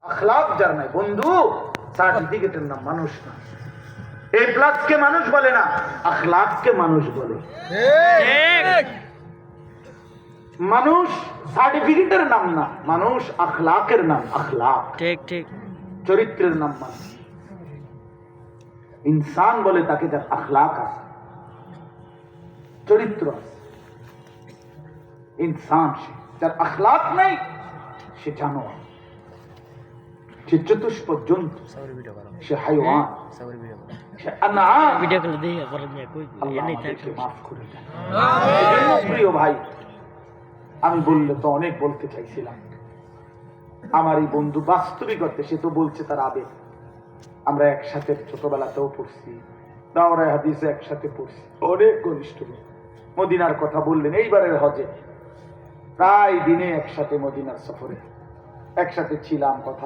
আখলাক যার নাই বন্ধু, সার্টিফিকেটের নাম মানুষ না। এ প্লাস কে মানুষ বলে না, আখলাককে মানুষ বলে। মানুষ সার্টিফিকেটের নাম না, মানুষ আখলাকের নাম। আখলাক ঠিক ঠিক, চরিত্রের নাম মানুষ। ইনসান বলে তাকে যার আখলাক আছে, চরিত্র আছে। ইনসান সে যার আখলাক নাই, সে জানোয়ার, সে চতুষ্পদ জন্তু, সে হাইওয়ান, সে আনআম। ভিডিও গুলো দেখে পরে কই আল্লাহ এমনি আমাদেরকে মাফ করে দেন। এজন্য প্রিয় ভাই, আমি বললে তো অনেক বলতে চাইছিলাম। আমার এই বন্ধু বাস্তবিকতা, সে তো বলছে তার আবেগ। আমরা একসাথে ছোটবেলাতেও পড়ছি, দাওরায়ে হাদিসে একসাথে পড়ছি, অনেক ঘনিষ্ঠ। মদিনার কথা বললেন, এইবারের হজে প্রায় দিনে একসাথে মদিনার সফরে একসাথে ছিলাম, কথা